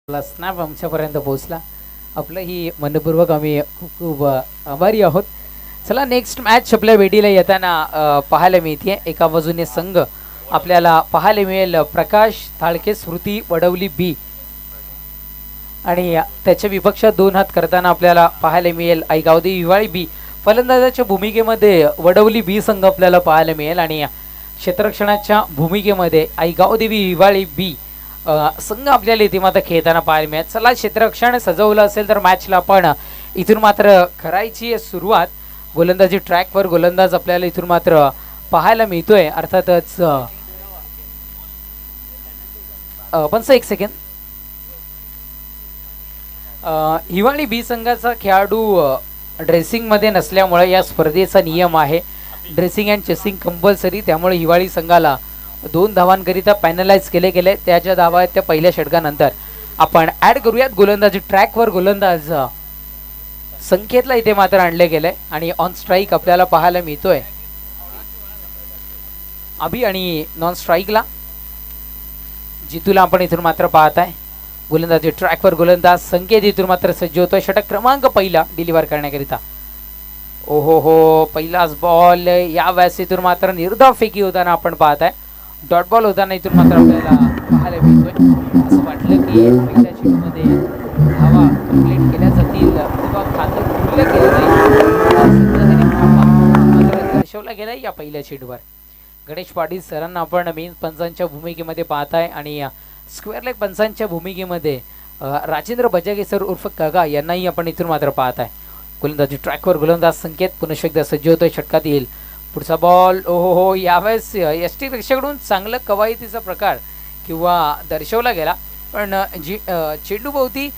Snap आमच्यापर्यंत पोहोचला. आपलं ही मनपूर्वक आम्ही खूप खूप आभारी आहोत. चला नेक्स्ट मॅच आपल्या भेटीला येताना पाहायला मिळते. एका बाजूने संघ आपल्याला पाहायला मिळेल प्रकाश थाळके स्मृती वडवली बी, आणि त्याच्या विपक्षात दोन हात करताना आपल्याला पाहायला मिळेल आईगावदेवी विवाळी बी. फलंदाजाच्या भूमिकेमध्ये वडवली बी संघ आपल्याला पाहायला मिळेल, आणि क्षेत्ररक्षणाच्या भूमिकेमध्ये आईगावदेवी विवाळी बी संघ आपल्याला इथे मात्र खेळताना पाहायला मिळेल. चला क्षेत्ररक्षण सजवलं असेल तर मॅचला आपण इथून मात्र करायची सुरुवात. गोलंदाजी ट्रॅकवर गोलंदाज आपल्याला इथून मात्र पाहायला मिळतोय. अर्थातच पण एक सेकंड, हिवाळी बी संघाचा खेळाडू ड्रेसिंग मध्ये नसल्यामुळे या स्पर्धेचा नियम आहे ड्रेसिंग अँड चेसिंग कंपल्सरी. त्यामुळे हिवाळी संघाला 2 धावांकरिता पॅनलाइज केले गेले. त्याच्या धावा आहेत त्या पहिल्या षटकानंतर. आपण ऍड करूयात गोलंदाजी ट्रॅकवर गोलंदाज संकेतला इथे मात्र आणले गेले, आणि ऑन स्ट्राईक आपल्याला पाहायला मिळतोय अभि, आणि नॉन स्ट्राईकला जितूला आपण इथून मात्र पाहत आहे. गोलंदाजी ट्रॅकवर गोलंदाज संकेत इथून मात्र सज्ज होतोय षटक क्रमांक पहिला डिलिव्हर करण्याकरिता. ओहो हो, पहिलाच बॉल या वेळेस इथून मात्र निर्धाव फेकी होताना आपण पाहत आहे. डॉट बॉल होताना इथून मात्र आपल्याला पाहायला मिळतोय. असं वाटलं की पहिल्या चेंडूमध्ये धावा कंप्लीट केल्या जातील किंवा खातं खुलं केलं जाईल, मात्र दर्शवला गेला या पहिल्या चेंडूवर. गणेश पाटील सरांना आपण मेन पंचांच्या भूमिकेमध्ये पाहत आहे, आणि स्क्वेअर लेग पंचांच्या भूमिकेमध्ये राजेंद्र बजागे सर उर्फ कागा यांनाही आपण इथून मात्र पाहत आहे. गोलंदाजी ट्रॅकवर गोलंदाज संकेत पुन्हा एकदा सज्ज होतोय. षटकात येईल पुढचा बॉल. ओहो हो, यावेळेस यष्टी रक्षकडून चांगलं कवायतीचा प्रकार किंवा दर्शवला गेला, पण चेंडू भोवती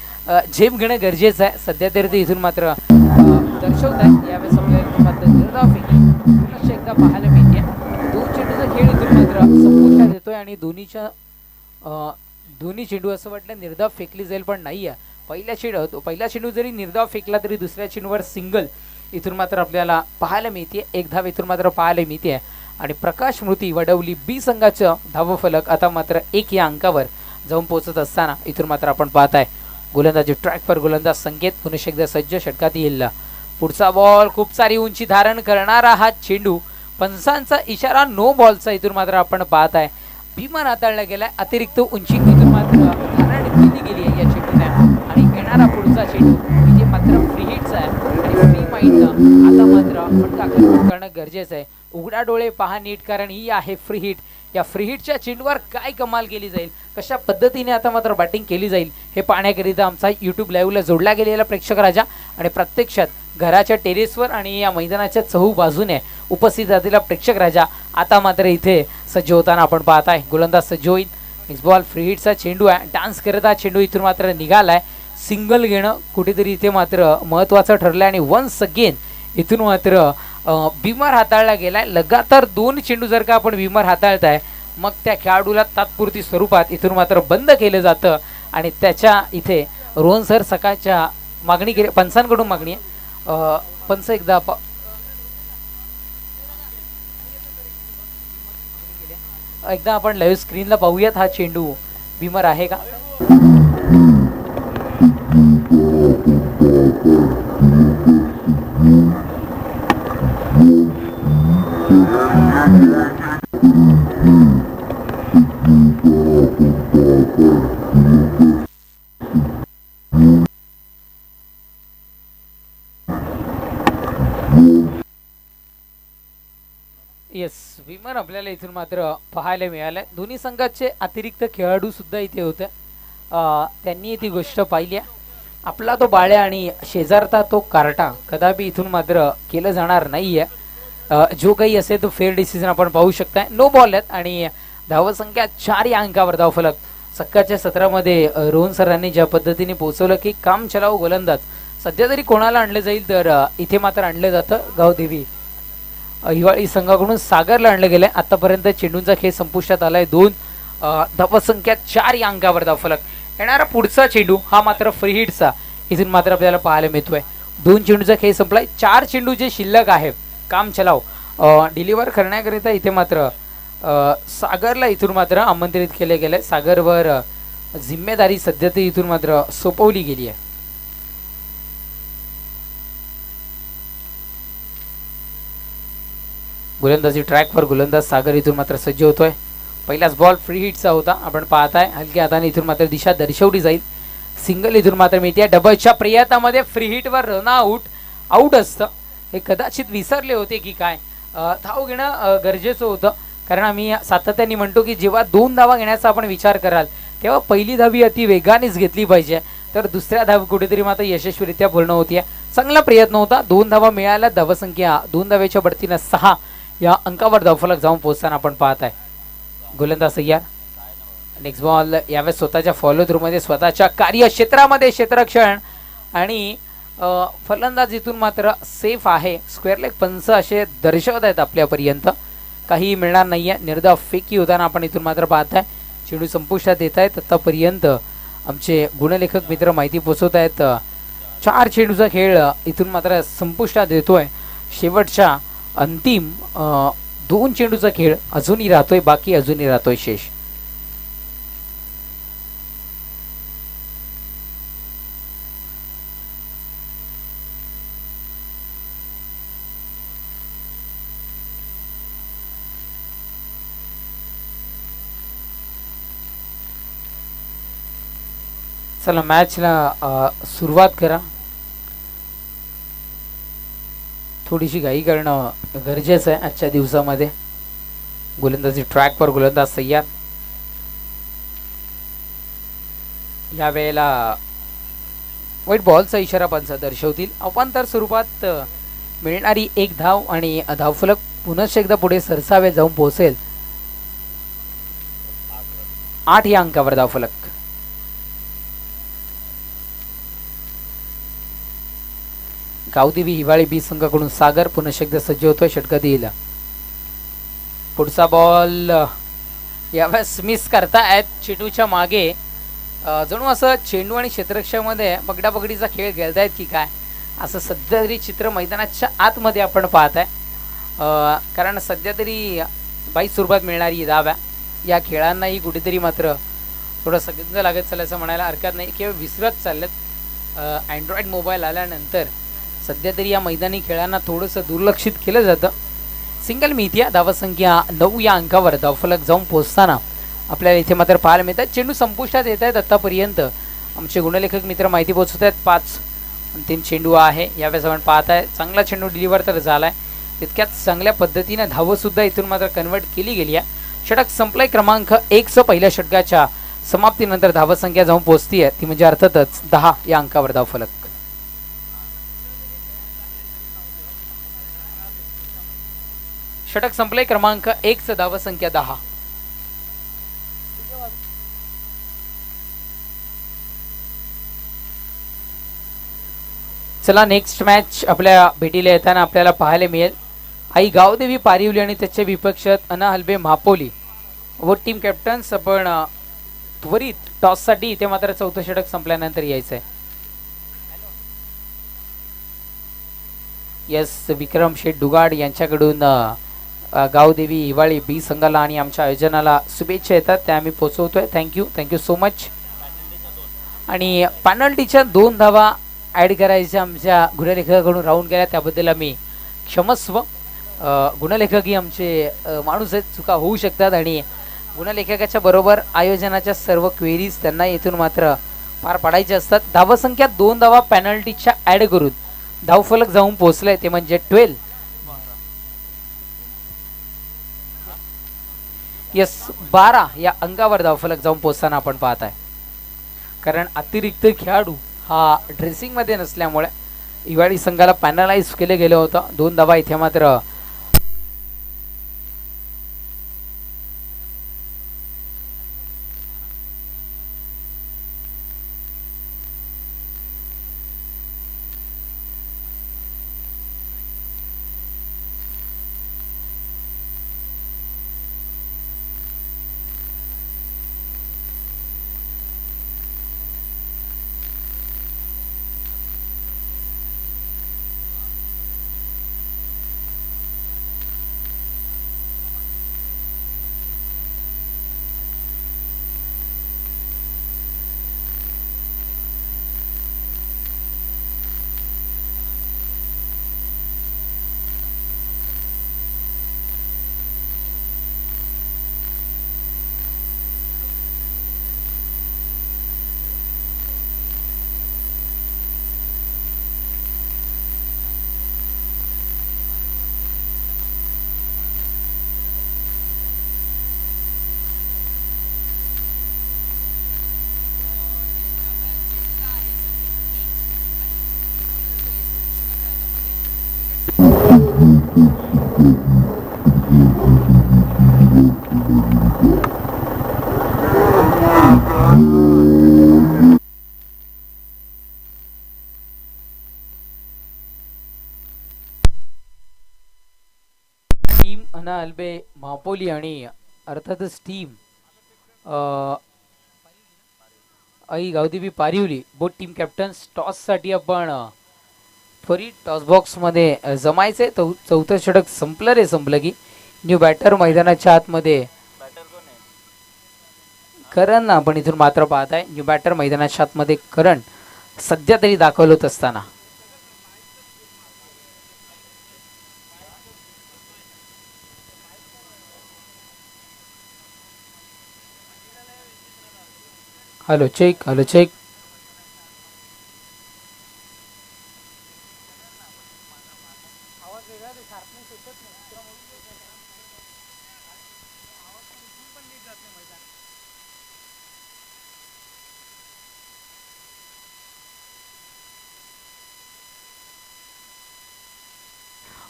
झेप घेणं गरजेचं आहे. सध्या तरी ते इथून मात्र दर्शवत आहे. यावेळेस आपल्याला मात्र निर्धाव फेकी पुन्हा एकदा पाहायला मिळते. 2 चेंडूचा खेळ इथून मात्र संपुष्टात येतोय, आणि दोन्ही चेंडू असं वाटलं निर्धाव फेकली जाईल, पण नाही आहे. पहिला चेंडू जरी निर्धाव फेकला तरी दुसऱ्या चेंडूवर सिंगल इथून मात्र आपल्याला पाहायला मिळते. एक धाव इथून मात्र पाहायला मिळते, आणि प्रकाश स्मृती वडवली बी संघाचं धावफलक आता मात्र 1 या अंकावर जाऊन पोहोचत असताना इथून मात्र आपण पाहत आहे. गोलंदाजी ट्रॅकवर गोलंदाज संकेत पुन्हा एकदा सज्ज. षटकात येईल पुढचा बॉल. खूप सारी उंची धारण करणारा हा चेंडू, पंचांचा इशारा नो बॉलचा इथून मात्र आपण पाहत आहे. भीमान हाताळला गेलाय. अतिरिक्त उंची इथून मात्र धारण केली गेली आहे या चेंडूने, आणि येणारा पुढचा चेंडू इथे मात्र फ्री हिट्स आहे, आणि फ्री माइंड आता मात्र फटका करणं गरजेचं आहे. उघडा डोळे पहा नीट, कारण ही आहे फ्री हिट. या फ्री हिटच्या चेंडूवर काय कमाल केली जाईल, कशा पद्धतीने आता मात्र बॅटिंग केली जाईल हे पाहण्याकरिता आमचा यूट्यूब लाईव्हला जोडला गेलेला प्रेक्षक राजा, आणि प्रत्यक्षात घराच्या टेरेसवर आणि या मैदानाच्या चहू बाजूने उपस्थित असलेला प्रेक्षक राजा आता मात्र इथे सज्ज होताना आपण पाहत आहे. गोलंदाज सज्ज होईल. Next ball. फ्री हिटचा चेंडू आहे. डान्स करत हा चेंडू इथून मात्र निघालाय. सिंगल घेणं कुठेतरी इथे मात्र महत्त्वाचं ठरलं, आणि वन्स अगेन इथून मात्र बिमार हाताळला गेलाय. लगातार 2 चेंडू जर का आपण बिमार हाताळताय, मग त्या खेळाडूला तात्पुरती स्वरूपात इथून मात्र बंद केलं जातं, आणि त्याच्या इथे रोहन सर सकाळच्या मागणी केली, पंचांकडून मागणी आहे. पंच एकदा आपण लाईव्ह स्क्रीनला पाहूयात हा चेंडू बिमार आहे का. येस, विमर आपल्याला इथून मात्र पाहायला मिळालं. दोन्ही संघाचे अतिरिक्त खेळाडू सुद्धा इथे होते. त्यांनी ती गोष्ट पाहिली आहे. आपला तो बाळ्या आणि शेजारचा तो कार्टा कदापि इथून मात्र केलं जाणार नाहीये. जो काही असेल तो फेअर डिसिजन आपण पाहू शकताय. नो बॉल आहेत, आणि धावसंख्या 4 या अंकावर धावफलक. सकाळच्या सत्रामध्ये रोहन सरांनी ज्या पद्धतीने पोहोचवलं की काम चलाव गोलंदाज सध्या तरी कोणाला आणलं जाईल, तर इथे मात्र आणलं जातं गावदेवी हिवाळी संघाकडून सागरला आणलं गेलंय. आतापर्यंत चेंडूंचा खेळ संपुष्टात आलाय. 2 धावसंख्या 4 या अंकावर धावफलक. येणारा पुढचा चेंडू हा मात्र फ्री हिटचा इथून मात्र आपल्याला पाहायला मिळतोय. 2 चेंडूचा खेळ संपलाय. 4 चेंडू जे शिल्लक आहे काम चलाव डिलिव्हर करण्याकरिता इथे मात्र सागरला इथून मात्र आमंत्रित केले गेले. सागरवर जिम्मेदारी सध्या तरी इथून मात्र सोपवली गेली आहे. गोलंदाजी ट्रॅकवर गोलंदाज सागर इथून मात्र सज्ज होतोय. पहिलाच बॉल फ्री हिटचा होता. आपण पाहताय हलक्या हाताने इथून मात्र दिशा दर्शवली जाईल. सिंगल इथून मात्र मिळते. डबलच्या प्रयत्नामध्ये फ्री हिटवर रन आउट असतं. हे कदाचित विसरले होते की काय. धाव घेणं गरजेचं होतं, कारण आम्ही सातत्याने म्हणतो की जेव्हा 2 धावा घेण्याचा आपण विचार कराल तेव्हा पहिली धावी अति वेगानेच घेतली पाहिजे, तर दुसऱ्या धाव कुठेतरी मात्र यशस्वीरित्या पूर्ण होतीये. चांगला प्रयत्न होता. 2 धावा मिळाल्या. धावसंख्या 2 धावेच्या बढतीनं 6 या अंकावर धावफलक जाऊन पोहोचताना आपण पाहत आहे. गोलंदाज तयार. नेक्स्ट बॉल यावेळेस स्वतःच्या फॉलो थ्रू मध्ये स्वतःच्या कार्यक्षेत्रामध्ये क्षेत्ररक्षण आणि फलंदाज इथून मात्र सेफ आहे. स्क्वेअर लेग पंच असे दर्शवत आहेत आपल्यापर्यंत. काही मिळणार नाहीये. निर्धाव फेकी होताना आपण इथून मात्र पाहताय. चेंडू संपुष्टात येत आहेत. आतापर्यंत आमचे गुणलेखक मित्र माहिती पोहोचवत आहेत. 4 चेंडूचा खेळ इथून मात्र संपुष्टात येतोय. शेवटच्या अंतिम 2 चेंडूचा खेळ अजूनही राहतोय. बाकी अजूनही राहतोय शेष. चला मॅचला सुरुवात करा. थोडीशी घाई करणं गरजेचं आहे आजच्या दिवसामध्ये. गोलंदाजी ट्रॅकवर गोलंदाज तयार. या वेळेला वाईट बॉलचा इशारा पंच दर्शवतील. अपांतर स्वरूपात मिळणारी 1 धाव आणि धावफलक पुनश्च एकदा पुढे सरसावे जाऊन पोहोचेल. 8 या अंकावर धावफलक. गावदेवी हिवाळी बी संघाकडून सागर पुनश्च एकदा सज्ज होतोय. षटका देईल. पुढचा बॉल यावेळेस मिस करतायत. चेंडूच्या मागे जणू असं चेंडू आणि क्षेत्ररक्षणामध्ये पकडापकडीचा खेळ खेळतायत की काय, असं सध्या तरी चित्र मैदानाच्या आतमध्ये आपण पाहताय. कारण सध्या तरी 22 स्वरूपात मिळणारी धाव या खेळांनाही कुठेतरी मात्र थोडं गंज लागत चालायचं म्हणायला हरकत नाही किंवा विसरत चाललेत. अँड्रॉइड मोबाईल आल्यानंतर सध्या तरी या मैदानी खेळांना थोडंसं दुर्लक्षित केलं जातं. सिंगल मिळतीये. धावसंख्या 9 या अंकावर धावफलक जाऊन पोहोचताना आपल्याला इथे मात्र पाहायला मिळतात. चेंडू संपुष्टात येत आहेत. आतापर्यंत आमचे गुणलेखक मित्र माहिती पोहोचत आहेत. 5 अंतिम चेंडू आहे. यावेळेस आपण पाहताय चांगला चेंडू डिलिव्हर तर झालाय, तितक्याच चांगल्या पद्धतीने धाव सुद्धा इथून मात्र कन्वर्ट केली गेली आहे. षटक संपलाय. क्रमांक 1 पहिल्या षटकाच्या समाप्तीनंतर धावसंख्या जाऊन पोहोचतीये, ती म्हणजे अर्थातच 10 या अंकावर धावफलक. षटक संपले. क्रमांक 1 धावसंख्या 10. चला नेक्स्ट मॅच आपल्या भेटीला येताना आपल्याला पाहायला मिळेल आई गावदेवी पारिवली आणि त्याचे विपक्षात अना हलबे महापोली व टीम कॅप्टन्स. आपण त्वरित टॉस साठी इथे मात्र 4थं षटक संपल्यानंतर यायचंय. यस विक्रम शेठ दुगाड यांच्याकडून गावदेवी हिवाळी बी संघाला आणि आमच्या आयोजनाला शुभेच्छा येतात, त्या आम्ही पोहोचवतोय. Thank you so much. आणि पेनल्टीच्या 2 धावा ॲड करायच्या आमच्या गुणलेखकाकडून राहून गेल्या, त्याबद्दल आम्ही क्षमस्व. गुणलेखकही आमचे माणूस आहेत, चुका होऊ शकतात आणि गुणलेखकाच्या बरोबर आयोजनाच्या सर्व क्वेरीज त्यांना येथून मात्र पार पाडायचे असतात. धावसंख्या 2 धावा पेनल्टीच्या ॲड करून धावफलक जाऊन पोहोचलाय, ते म्हणजे 12. यस 12 या अंकावर धावफलक जाऊन पोहोचताना आपण पाहत आहे. कारण अतिरिक्त खेळाडू हा ड्रेसिंग मध्ये नसल्यामुळे हिवाळी संघाला पॅनलाइज केलं गेलं होतं. 2 धावा इथे मात्र टीम अना अल्बे मापोली आणि अर्थातच टीम आई गावदेवी पारिवली बोथ टीम कॅप्टन्स टॉससाठी आपण त्वरित टॉस बॉक्समध्ये जमायचे. चौथं षटक संपलं रे संपलं की न्यू बॅटर मैदानाच्या आतमध्ये करण आपण इथून मात्र पाहत आहे. न्यू बॅटर मैदानाच्या आतमध्ये करण सध्या तरी दाखवलं होत असताना हॅलो चेक हॅलो चेक.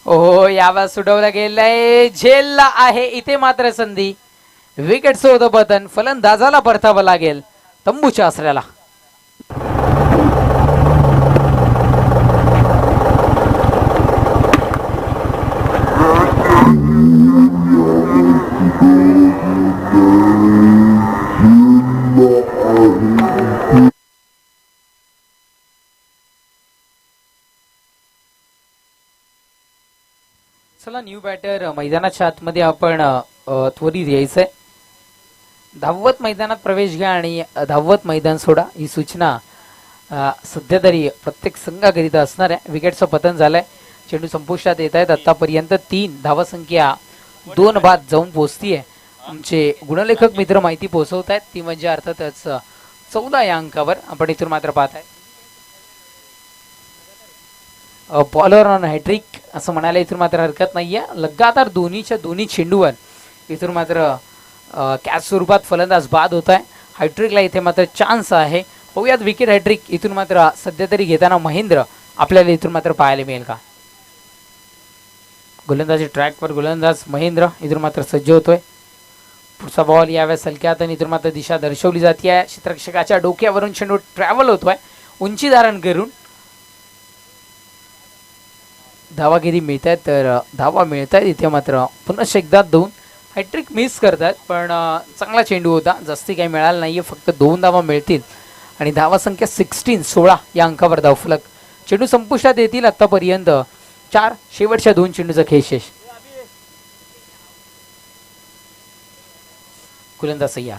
ओ यावेळेस सुडवला गेलाय. झेलला आहे इथे मात्र संधी. विकेटचं होतं पतन. फलंदाजाला परतावं लागेल तंबूच्या आसऱ्याला. चला न्यू बॅटर मैदानाच्या आतमध्ये आपण त्वरित यायचंय. धावत मैदानात प्रवेश घ्या आणि धावत मैदान सोडा ही सूचना सध्या तरी प्रत्येक संघाकरिता असणार आहे. विकेटचं पतन झालंय. चेंडू संपुष्टात येत आहेत. आतापर्यंत 3 धावसंख्या 2 बाद जाऊन पोहोचतीये. आमचे गुणलेखक मित्र माहिती पोहोचवत आहेत ती म्हणजे अर्थातच 14 या अंकावर आपण इथून मात्र पाहत आहे. बॉलर ऑन हॅट्रिक असं म्हणायला इथून मात्र हरकत नाहीये. लगातार दोन्ही चेंडूवर इथून मात्र कॅच स्वरूपात फलंदाज बाद होत आहे. हॅट्रिकला इथे मात्र चान्स आहे. पाहूयात विकेट हॅट्रिक इथून मात्र सध्या तरी घेताना महेंद्र आपल्याला इथून मात्र पाहायला मिळेल का. गोलंदाजी ट्रॅकवर गोलंदाज महेंद्र इथून मात्र सज्ज होतोय. पुढचा बॉल यावेळेस हलक्यात आणि इथून मात्र दिशा दर्शवली जाते आहे. क्षेत्ररक्षकाच्या डोक्यावरून चेंडू ट्रॅव्हल होतोय उंची धारण करून. धावा किती मिळत आहेत तर धावा मिळत आहेत इथे मात्र पुन्हा एकदा 2 हॅट्रिक मिस करतात. पण चांगला चेंडू होता. जास्ती काही मिळालं नाहीये. फक्त 2 धावा मिळतील आणि धावा संख्या 16 या अंकावर धावफलक. चेंडू संपुष्टात येतील. आतापर्यंत 4 शेवटच्या 2 चेंडूचा खेळ शेष. गोलंदाज सय्या.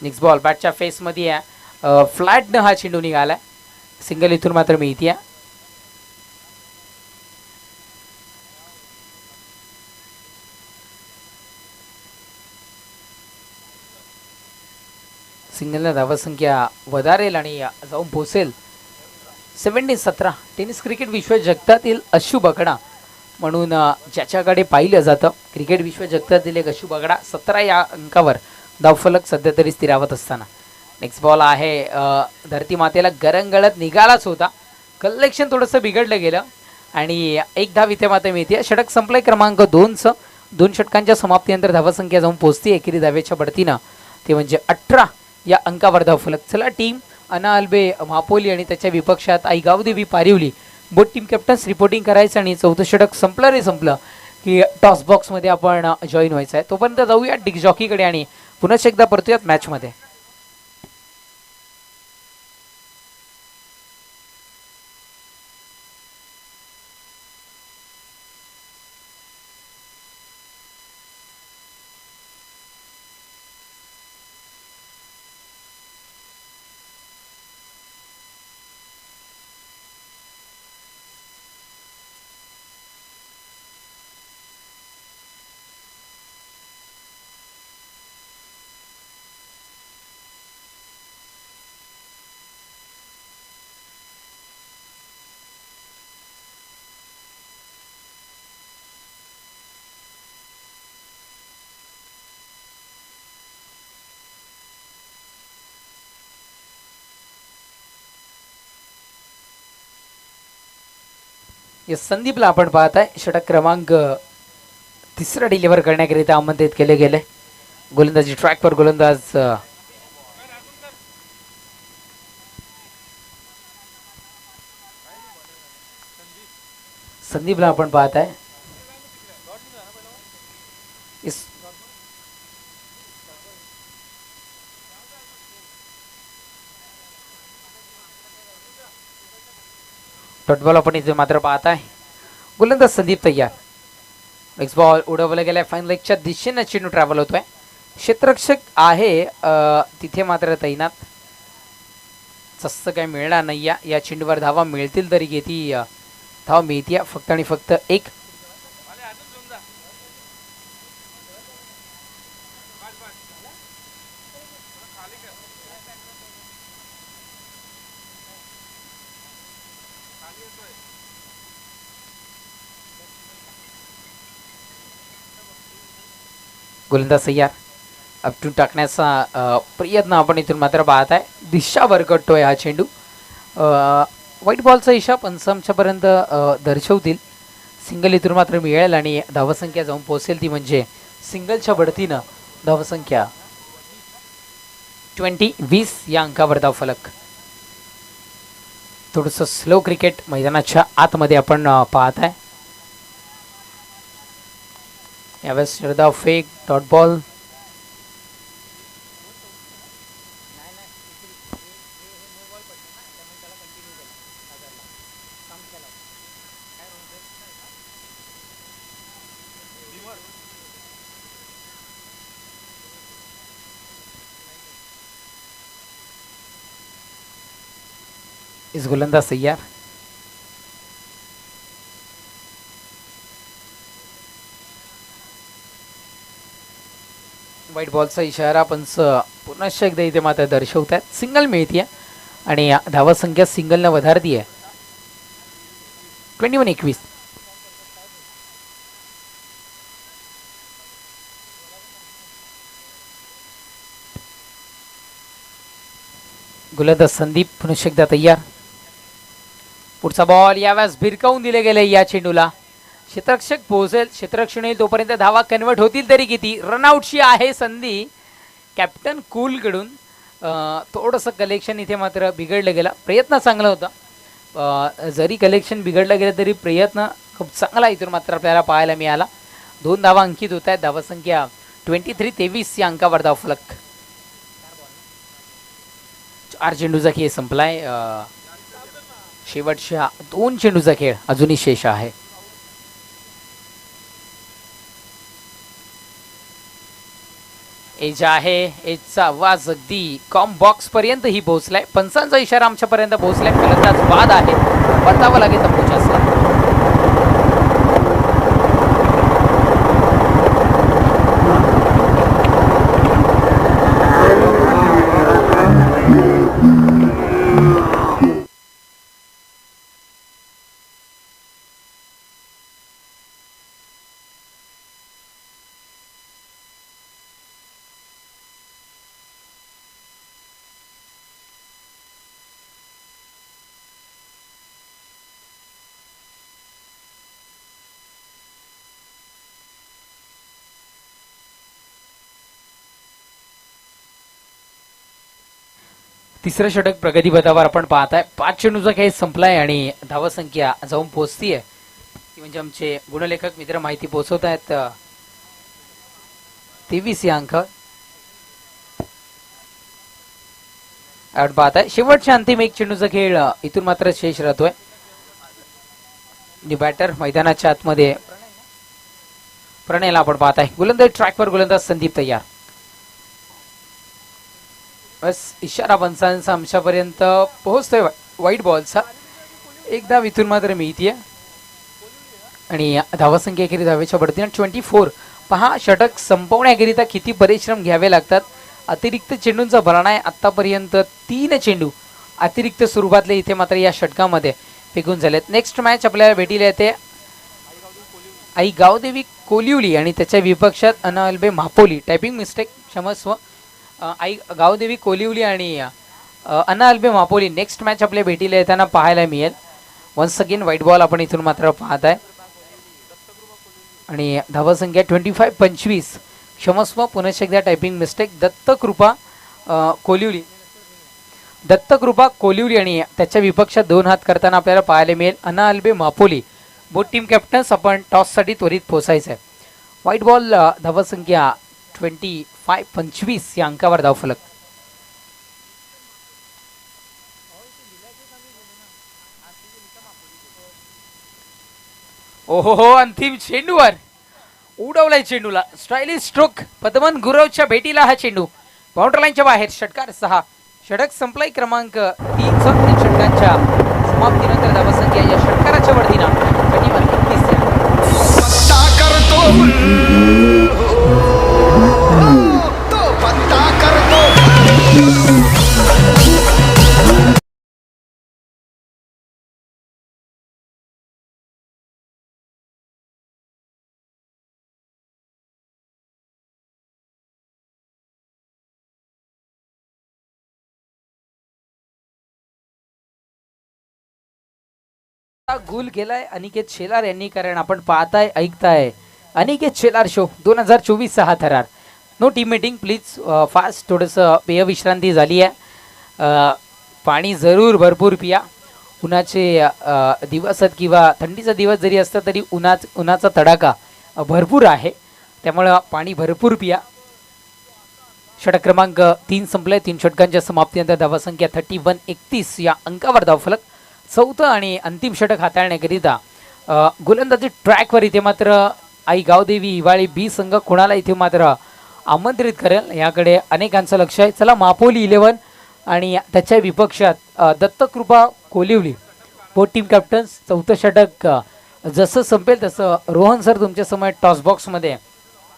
नेक्स्ट बॉल बॅटच्या फेसमध्ये आहे. फ्लॅटनं हा चेंडू निघालाय. सिंगल इथून मात्र मिळतीये. सिंगलला धावसंख्या वधारेल आणि जाऊन पोहोचेल 17. टेनिस क्रिकेट विश्व जगतातील अशू बगडा म्हणून ज्याच्याकडे पाहिलं जातं क्रिकेट विश्व जगतातील एक अशू बगडा 17 या अंकावर धावफलक सध्या तरी स्थिरावत असताना. नेक्स्ट बॉल आहे. धरती मातेला गरंगळत निघालाच होता. कलेक्शन थोडंसं बिघडलं गेलं आणि 1 धाव इथे मात्र मिळते. षटक संपलंय क्रमांक 2चं. 2 षटकांच्या समाप्तीनंतर धावसंख्या जाऊन पोहोचते एकेरी धावेच्या बढतीनं. ते म्हणजे 18 या अंकावर धावफलक. चला टीम अना अल्बे मापोली आणि त्याच्या विपक्षात आई गावदेवी पारिवली बोथ टीम कॅप्टन्स रिपोर्टिंग करायचं आणि 4थं षटक संपलं रे संपलं की टॉस बॉक्समध्ये आपण जॉईन व्हायचं आहे. तोपर्यंत जाऊया डिक जॉकीकडे आणि पुन्हा एकदा परतूयात मॅचमध्ये. यस संदीपला आपण पाहताय. षटक क्रमांक 3 डिलिव्हर करण्याकरिता आमंत्रित केले गेले. गोलंदाजी ट्रॅकवर गोलंदाज संदीपला आपण पाहत आहे. डॉट बॉल आपण इथे मात्र पाहत आहे. गोलंदाज संदीप तयार. नेक्स्ट बॉल उडवला गेलाय. फाईन लेगच्या दिशेने चेंडू ट्रॅव्हल होतोय. क्षेत्ररक्षक आहे तिथे मात्र तैनात. जास्त काय मिळणार नाही. या चेंडूवर धावा मिळतील तरी किती धावा मिळते फक्त आणि फक्त एक. गोलंदाज तयार. अपटून टाकण्याचा प्रयत्न आपण इथून मात्र पाहत आहे. दिशा भरकटतोय हा चेंडू. व्हाईट बॉलचा इशा पंचांशापर्यंत दर्शवतील. सिंगल इथून मात्र मिळेल आणि धावसंख्या जाऊन पोहोचेल ती म्हणजे सिंगलच्या बढतीनं धावसंख्या 20 या अंकावर धावफलक. थोडंसं स्लो क्रिकेट मैदानाच्या आतमध्ये आपण पाहत आहे. यावेळेस श्रद्धा फेक डॉट बॉल. इस गोलंदाज तैयार. व्हाईट बॉलचा इशारा पंच पुन्हा एकदा इथे मात्र दर्शवत आहेत. सिंगल मिळते आणि धावसंख्या सिंगलनं वधारती आहे. 21. गोलंदाज संदीप पुन्हा एकदा तयार. पुढचा बॉल यावेळेस भिरकावून दिले गेले या चेंडूला. क्षेत्ररक्षक पोहोचेल. क्षेत्ररक्षण येईल तोपर्यंत धावा कन्वर्ट होतील तरी किती. रनआउटची आहे संधी कॅप्टन कूलकडून. थोडंसं कलेक्शन इथे मात्र बिघडलं गेलं. प्रयत्न चांगला होता. जरी कलेक्शन बिघडलं गेलं तरी प्रयत्न खूप चांगला इथून मात्र आपल्याला पाहायला मिळाला. 2 धावा अंकित होत आहेत. धावसंख्या 23 या अंकावर धावफलक. 4 चेंडूचा खेळ संपलाय. शेवटच्या 2 चेंडूचा खेळ अजूनही शेष आहे. एज आहे. एजचा आवाज अगदी कॉम बॉक्स पर्यंत ही पोहोचलाय. पंचांचा इशारा आमच्यापर्यंत पोहोचलाय. फलंदाज बाद आहे. परतावं लागेल तंबूच्या. तिसरं षटक प्रगतीपथावर आपण पाहताय. 5 चेंडूचा खेळ संपलाय आणि धावसंख्या जाऊन पोहोचतीये. म्हणजे आमचे गुणलेखक मित्र माहिती पोहोचवत आहेत. 23 या अंक पाहताय. शेवटच्या अंतिम 1 चेंडूचा खेळ इथून मात्र शेष राहतोय. बॅटर मैदानाच्या आतमध्ये प्रणयला आपण पाहताय. गोलंदाज ट्रॅकवर. गोलंदाज संदीप तयार. बस इशारा पंचांचा आमच्यापर्यंत पोहोचतोय व्हाईट बॉलचा. एकदा इथून मात्र मिळतीये आणि धावसंख्येखेरी धावेच्या बढतीने 24. पहा षटक संपवण्याकरिता किती परिश्रम घ्यावे लागतात. अतिरिक्त चेंडूंचा भरणा आहे. आतापर्यंत 3 चेंडू अतिरिक्त स्वरूपातले इथे मात्र या षटकामध्ये फेकून झालेत. नेक्स्ट मॅच आपल्याला भेटीला येते आई गावदेवी कोलिवली आणि त्याच्या विपक्षात अनाल्बे मापोली. टायपिंग मिस्टेक क्षमस्व. आई गावदेवी कोलिवली आणि अनाल्बे मापोली नेक्स्ट मॅच आपल्या भेटीला येताना पाहायला मिळेल. वन्स अगेन व्हाईट बॉल आपण इथून मात्र पाहत आहे आणि धावसंख्या 25. क्षमस्व पुन्हा एकदा टायपिंग मिस्टेक. दत्तकृपा कोलिवली आणि त्याच्या विपक्षात 2 हात करताना आपल्याला पाहायला मिळेल अनाल्बे मापोली. बोथ टीम कॅप्टन्स आपण टॉससाठी त्वरित पोहोचायचं आहे. व्हाईट बॉल धावसंख्या 25 या अंकावर धावफलक. ओहो अंतिम चेंडूवर उडवलाय चेंडूला. स्टायलिश स्ट्रोक पद्मन गुरवच्या भेटीला हा चेंडू बाउंड्री लाईनच्या बाहेर. षटकार 6. षटक संपलाय क्रमांक 3 षटकांच्या समाप्तीनंतर धावसंख्या या षटकाराच्या वरतीनं 31. गोल केलाय अनिकेत शेलार यांनी. कारण आपण पाहताय ऐकताय अनिकेत शेलार शो 2024 हा थरार. No team meeting please fast. थोडंसं पेय विश्रांती झाली आहे. पाणी जरूर भरपूर पिया. उन्हाचे दिवस आहेत किंवा थंडीचा दिवस जरी असता तरी उन्हाचा तडाखा भरपूर आहे, त्यामुळं पाणी भरपूर पिया. षटक क्रमांक 3 संपले. 3 षटकांच्या समाप्तीनंतर धावसंख्या 31 या अंकावर धावफलक. चौथं आणि अंतिम षटक हाताळण्याकरिता गोलंदाजी ट्रॅकवर इथे मात्र आई गावदेवी हिवाळी बी संघ कोणाला इथे मात्र आमंत्रित करेल याकडे अनेकांचं लक्ष आहे. चला मापोली 11 आणि त्याच्या विपक्षात Dattakrupa Kolivali both team captains. चौथं षटक जसं संपेल तसं रोहन सर तुमच्या समोर टॉस बॉक्समध्ये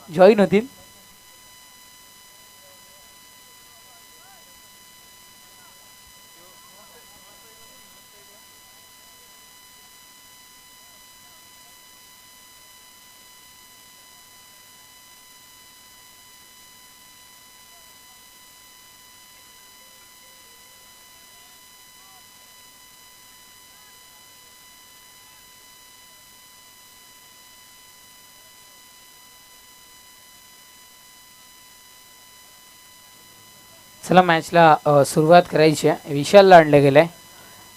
जॉईन होतील. चला मॅचला सुरुवात करायची आहे. विशालला आणलं गेलं आहे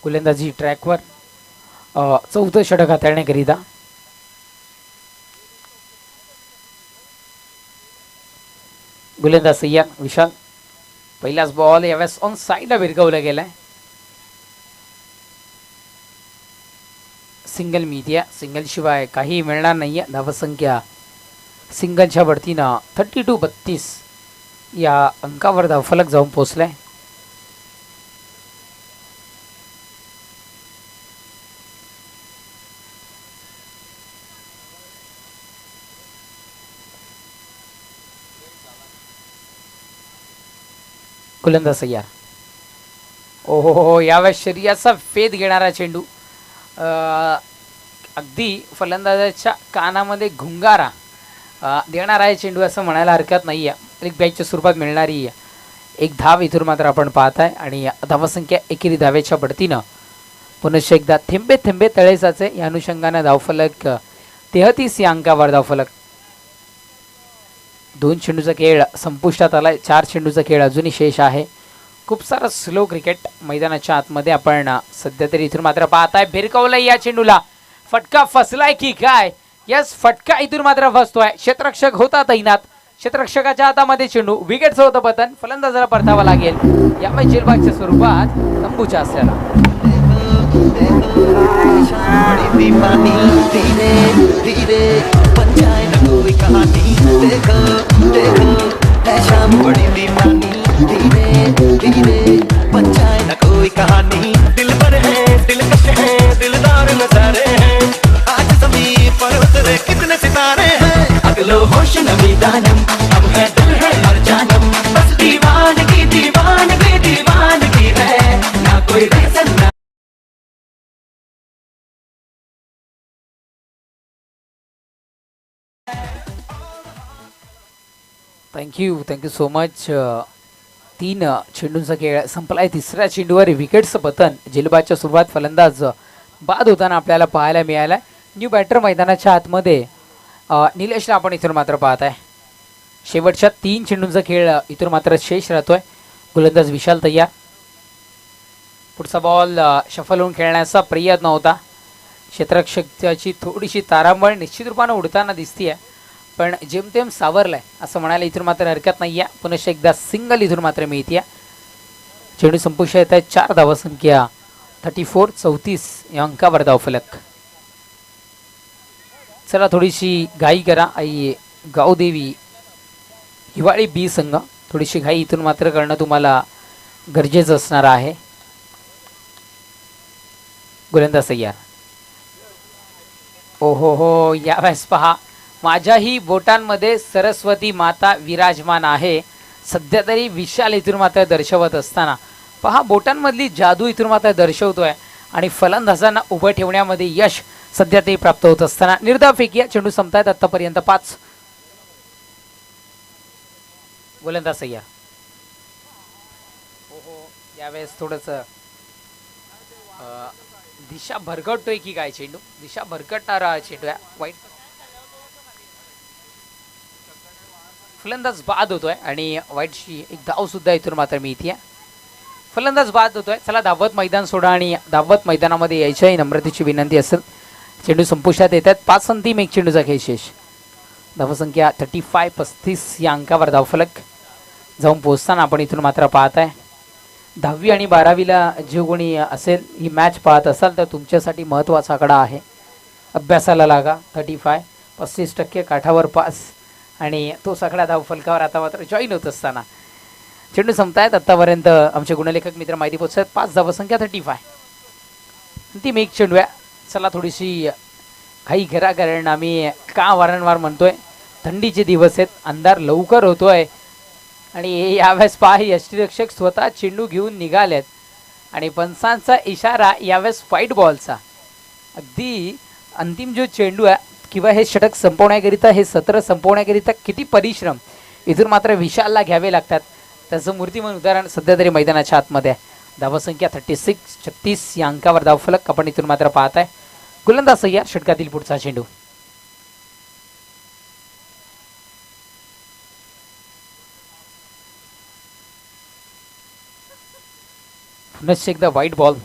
गोलंदाजी ट्रॅकवर चौथं षटक हाताळण्याकरिता. गोलंदाज सय्या विशाल. पहिलाच बॉल यावेळेस ऑन साईडला भिरकवला गेलाय. सिंगल मिळते. सिंगल शिवाय काही मिळणार नाही आहे. धावसंख्या सिंगलच्या वरतीनं 32 या अंकावर धावफलक जाऊन पोहोचलाय. गोलंदाज सय्यार. ओहो यावेळेस शरीराचा फेद घेणारा चेंडू. अगदी फलंदाजाच्या कानामध्ये घुंगारा देणार आहे चेंडू असं म्हणायला हरकत नाही आहे. एक बॅचच्या स्वरूपात मिळणारी एक धाव इथून मात्र आपण पाहताय आणि धावसंख्या एकेरी धावेच्या बढतीनं पुनश्च एकदा थेंबे थेंबे तळे साचे या अनुषंगानं धावफलक 33 या अंकावर धावफलक. 2 चेंडूचा खेळ संपुष्टात आलाय. 4 चेंडूचा खेळ अजूनही शेष आहे. खूप सारा स्लो क्रिकेट मैदानाच्या आतमध्ये आपण सध्या तरी इथून मात्र पाहताय. भिरकवलाय या चेंडूला. फटका फसलाय की काय? यस फटका इथून मात्र फसतोय. क्षेत्ररक्षक होता तैनात. क्षेत्ररक्षकाच्या हातामध्ये चेंडू. विकेटचं होतं पतन. फलंदाजाला परतावा लागेल. यामुळे जेलबागच्या स्वरूपात तंबूच्या असल्याला कितने सितारे हैं अगलो होश नमीदानम अब है दिल है हर जानम बस दीवानगी दीवानगी दीवानगी है ना कोई रीजन ना. Thank you so much. 3 चेंडूंचा खेळ संपलाय. तिसऱ्या चेंडूवर विकेटचं पतन जेलबाच्या सुरुवात फलंदाज बाद होताना आपल्याला पाहायला मिळाला. न्यू बॅटर मैदानाच्या आतमध्ये निलेशला आपण इथून मात्र पाहत आहे. शेवटच्या 3 चेंडूंचा खेळ इथून मात्र शेष राहतोय. गोलंदाज विशाल तय्यार. पुढचा बॉल शफल होऊन खेळण्याचा प्रयत्न होता. क्षेत्ररक्षकाची थोडीशी तारांबळ निश्चित रूपानं उडताना दिसतीये, पण जेमतेम सावरलाय असं म्हणायला इथून मात्र हरकत नाही आहे. पुनश्च एकदा सिंगल इथून मात्र मिळते. चेंडू संपुष्टात येत आहे. 4 धावसंख्या 34-34 या अंकावर धावफलक. चला थोडीशी घाई करा आई गावदेवी हिवाळी बी संघ, थोडीशी घाई इथून मात्र करणं तुम्हाला गरजेचं असणार आहे. गोलंदाज तयार. ओहो हो, यावेळेस पहा माझ्याही बोटांमध्ये सरस्वती माता विराजमान आहे. सध्या तरी विशाल इथून मात्र दर्शवत असताना पहा बोटांमधली जादू इथून मात्र दर्शवतोय आणि फलंदाजांना उभं ठेवण्यामध्ये यश सध्या ते प्राप्त होत असताना निर्धाव फेकी. चेंडू संपतायत आतापर्यंत 5. गोलंदाज तयार. ओहो, यावेळेस थोडस दिशा भरकटतोय की काय चेंडू, दिशा भरकटणारा चेंडू आहे. वाईट फलंदाज बाद होतोय आणि वाईटशी एक धाव सुद्धा इथून मात्र मिळते. फलंदाज बाद होतोय. चला धावत मैदान सोडा आणि धावत मैदानामध्ये यायच्याही नम्रतेची विनंती असेल. चेंडू संपुष्टात येतात. 5 अंतिम 1 चेंडूचा खेळ शेष. धावसंख्या 35-35 या अंकावर धावफलक जाऊन पोहोचताना आपण इथून मात्र पाहत आहे 10वी आणि 12वीला जे कोणी असेल ही मॅच पाहत असाल तर तुमच्यासाठी महत्त्वाचा आकडा आहे. अभ्यासाला लागा. 35% काठावर पास आणि तो सगळ्या धावफलकावर आता मात्र जॉईन होत असताना चेंडू संपतायत. आत्तापर्यंत आमचे गुणलेखक मित्र माहिती पोचतात. 5 धावसंख्या 35. अंतिम 1 चेंडू आहे. चला थोडीशी घाई करा, कारण आम्ही का वारंवार म्हणतोय थंडीचे दिवस आहेत, अंधार लवकर होतोय आणि यावेळेस पहा यष्टीरक्षक स्वतः चेंडू घेऊन निघालेत आणि पंचांचा इशारा यावेळेस व्हाईट बॉलचा. अगदी अंतिम जो चेंडू आहे किंवा हे षटक संपवण्याकरिता, हे सत्र संपवण्याकरिता किती परिश्रम इथून मात्र विशालला घ्यावे लागतात त्याचं मूर्तिमान उदाहरण सध्या तरी मैदानाच्या आतमध्ये आहे. धावसंख्या 36-36 या अंकावर धावफलक आपण इथून मात्र पाहत आहे. गोलंदाज तयार. षटकातील पुढचा चेंडू. पुनश्च एकदा व्हाईट बॉल.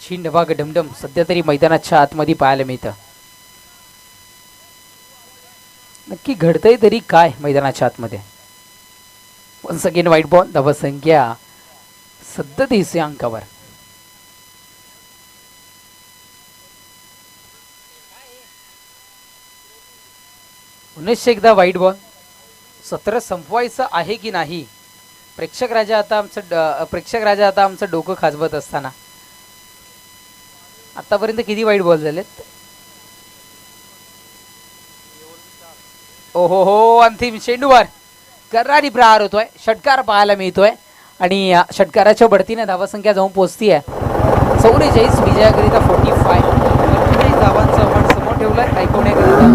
छिंड भाग डमडम सध्या तरी मैदानाच्या आतमध्ये पाहायला मिळतं. नक्की घडतंय तरी काय मैदानाच्या आतमध्ये. Once again white ball. धावसंख्या 37 या अंकावर. पुनश्च एकदा व्हाईट बॉल. सत्र संपवायचं आहे की नाही प्रेक्षक राजा आता आमचं डोकं खाजवत असताना आतापर्यंत किती वाईट बॉल झालेत. ओहो हो, अंतिम चेंडूवर कर्रारी प्रहार होतोय. षटकार पाहायला मिळतोय आणि षटकाराच्या बढतीने धावसंख्या जाऊन पोहोचती आहे 44 विजयाकरिता 45. 45 धावांचं आपण समोर ठेवलंय ऐकवण्याकरिता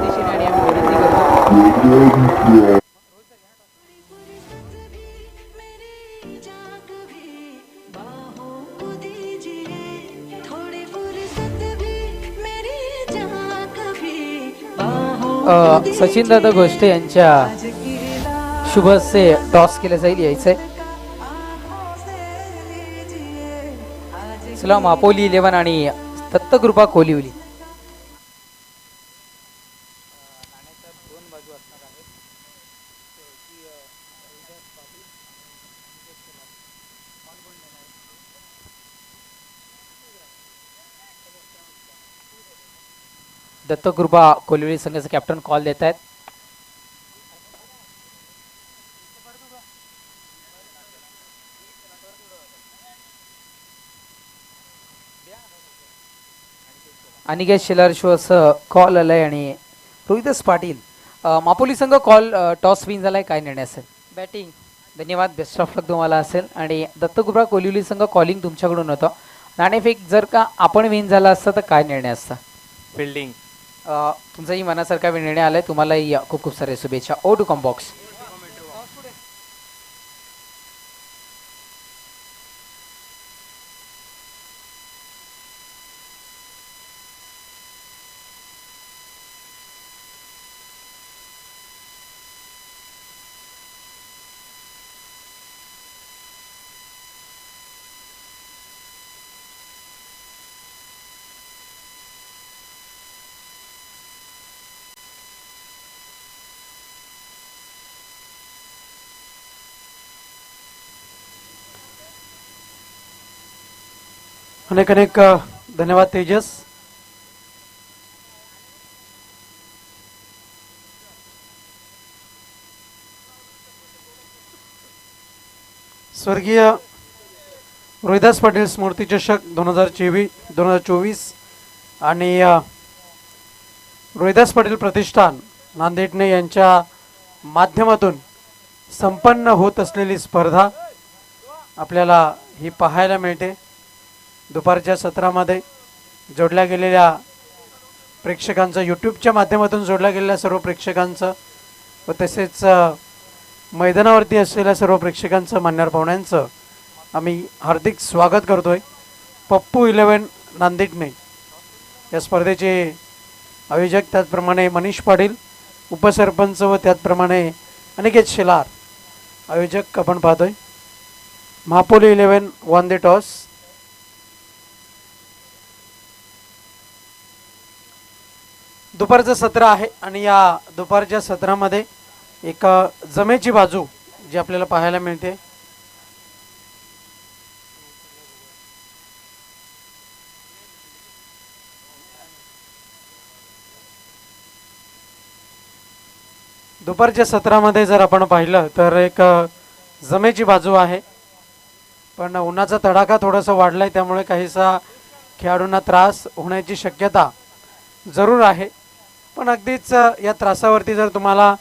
दिशेने आणि आम्ही विनंती करतो. सचिन दादा गोष्टे यांच्या शुभ हस्ते टॉस केलं जाईल. यायचंय. चला मापोली 11 आणि दत्तकृपा कोलिवली. दत्तकृपा कोलिवली संघाचे कॅप्टन कॉल देत आहेत. अनिकेत शिलारशो असं कॉल आलाय आणि रोहितस पाटील मापोली संघ टॉस विन झालाय. काय निर्णय असेल. बॅटिंग. धन्यवाद. बेस्ट ऑफ लक तुम्हाला असेल. आणि दत्तकृपा कोलिवली संघ कॉलिंग तुमच्याकडून होतं. नाणेफेक जर का आपण विन झाला असता तर काय निर्णय असता. फिल्डिंग. तुमचाही मनासारखा निर्णय आलाय. तुम्हालाही खूप खूप सारे शुभेच्छा. ओ टू कॉम बॉक्स. अनेक अनेक धन्यवाद तेजस. स्वर्गीय रोहिदास पाटील स्मृती चषक 2024 आणि रोहिदास पाटील प्रतिष्ठान नांदेडने यांच्या माध्यमातून संपन्न होत असलेली स्पर्धा आपल्याला ही पाहायला मिळते. दुपारच्या सत्रामध्ये जोडल्या गेलेल्या प्रेक्षकांचं, यूट्यूबच्या माध्यमातून जोडल्या गेलेल्या सर्व प्रेक्षकांचं व तसेच मैदानावरती असलेल्या सर्व प्रेक्षकांचं, मान्यवर पाहुण्यांचं आम्ही हार्दिक स्वागत करतोय. पप्पू 11 नांदेडने या स्पर्धेचे आयोजक, त्याचप्रमाणे मनीष पाटील उपसरपंच व त्याचप्रमाणे अनिकेत शेलार आयोजक आपण पाहतोय. महापोली 11 वॉन द टॉस. दुपारचं सत्र आहे आणि या दुपारच्या सत्रामध्ये एक जमेची बाजू जी आपल्याला पाहायला मिळते. दुपारच्या सत्रामध्ये जर आपण पाहिलं तर एक जमेची बाजू आहे, पण उन्हाचा तडाखा थोडासा वाढलाय, त्यामुळे काहीसा खेळाडूंना त्रास होण्याची शक्यता जरूर आहे. पण अगदीच या त्रासावरती जर तुम्हाला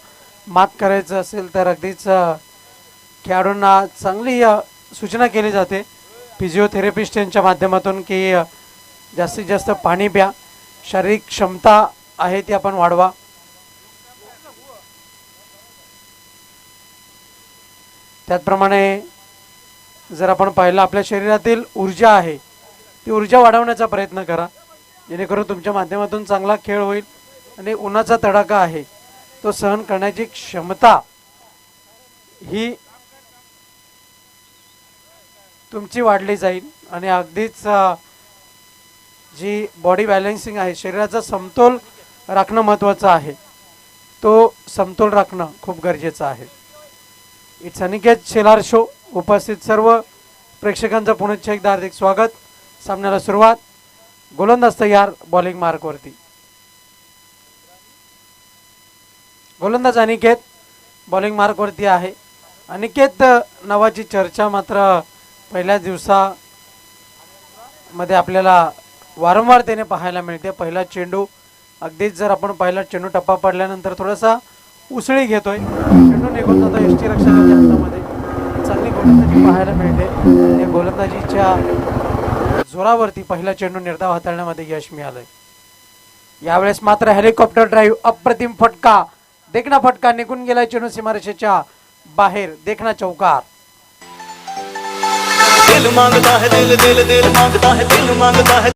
मात करायचं असेल तर अगदीच खेळाडूंना चांगली सूचना केली जाते फिजिओथेरपिस्ट यांच्या माध्यमातून की जास्तीत जास्त पाणी प्या, शारीरिक क्षमता आहे ती आपण वाढवा. त्याचप्रमाणे जर आपण पाहिलं आपल्या शरीरातील ऊर्जा आहे ती ऊर्जा वाढवण्याचा प्रयत्न करा, जेणेकरून तुमच्या माध्यमातून चांगला खेळ होईल आणि उन्हाचा तडाखा आहे तो सहन करण्याची क्षमता ही तुमची वाढली जाईल आणि अगदीच जी बॉडी बॅलन्सिंग आहे, शरीराचा समतोल राखणं महत्त्वाचं आहे, तो समतोल राखणं खूप गरजेचं आहे. It's Aniket Shelar show. उपस्थित सर्व प्रेक्षकांचं पुन्हा एकदा हार्दिक स्वागत. सामन्याला सुरुवात. गोलंदाज तयार, बॉलिंग मार्कवरती. गोलंदाज अनिकेत बॉलिंग मार्कवरती आहे. अनिकेत नावाची चर्चा मात्र पहिल्या दिवसामध्ये आपल्याला वारंवार त्याने पाहायला मिळते. पहिला चेंडू अगदीच जर आपण पहिला चेंडू टप्पा पडल्यानंतर थोडासा उसळी घेतोय, चेंडू निघून जातो यष्टीरक्षकाच्या हातामध्ये. चांगली गोलंदाजी पाहायला मिळते. या गोलंदाजीच्या जोरावरती पहिला चेंडू निर्धाव हाताळण्यामध्ये यश मिळालंय. यावेळेस मात्र हेलिकॉप्टर ड्राईव्ह, अप्रतिम फटका, देखना फटका, निघून गेला चेंडू सीमारेषेच्या बाहेर. देखना चौकार. दिल मांगता है, दिल दिल दिल मांगता है, दिल मांगता है.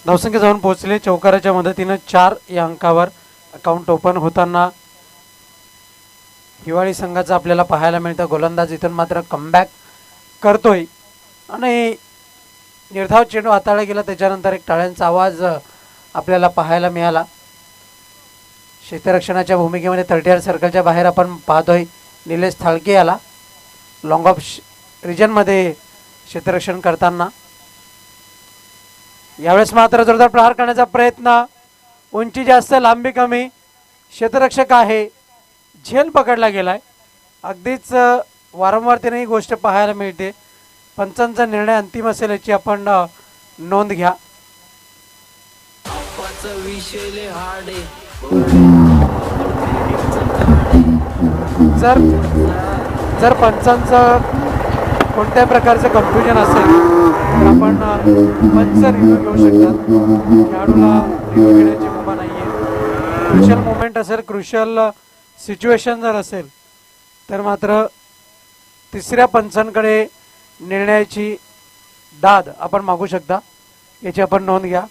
धावसंख्या जाऊन पोहोचले. चौकाराच्या मदतीनं 4 या अंकावर अकाउंट ओपन होताना हिवाळी संघाचा आपल्याला पाहायला मिळतं. गोलंदाज इथून मात्र कमबॅक करतोय आणि निर्धाव चेंडू हाताळला गेला. त्याच्यानंतर एक टाळ्यांचा आवाज आपल्याला पाहायला मिळाला. क्षेत्ररक्षणाच्या भूमिकेमध्ये 30 सर्कलच्या बाहेर आपण पाहतोय निलेश थाळके याला लॉंग ऑफ रिजनमध्ये क्षेत्ररक्षण करताना. यावेळेस मात्र जोरदार प्रहार करण्याचा प्रयत्न, उंची जास्त लांबी कमी, क्षेत्ररक्षक आहे, झेल पकडला गेलाय. अगदीच वारंवार त्याने ही गोष्ट पाहायला मिळते. पंचांचा निर्णय अंतिम असेल याची आपण नोंद घ्या. जर जर पंचांचं कोणत्या प्रकारचं कन्फ्युजन असेल तर आपण पंच रिव्ह्यू घेऊ शकतात. खेळाडूला रिव्ह्यू घेण्याची मुभा नाही आहे. क्रुशियल मोमेंट असेल, क्रुशियल सिच्युएशन जर असेल तर मात्र तिसऱ्या पंचांकडे निर्णयाची दाद आपण मागू शकता, याची आपण नोंद घ्या.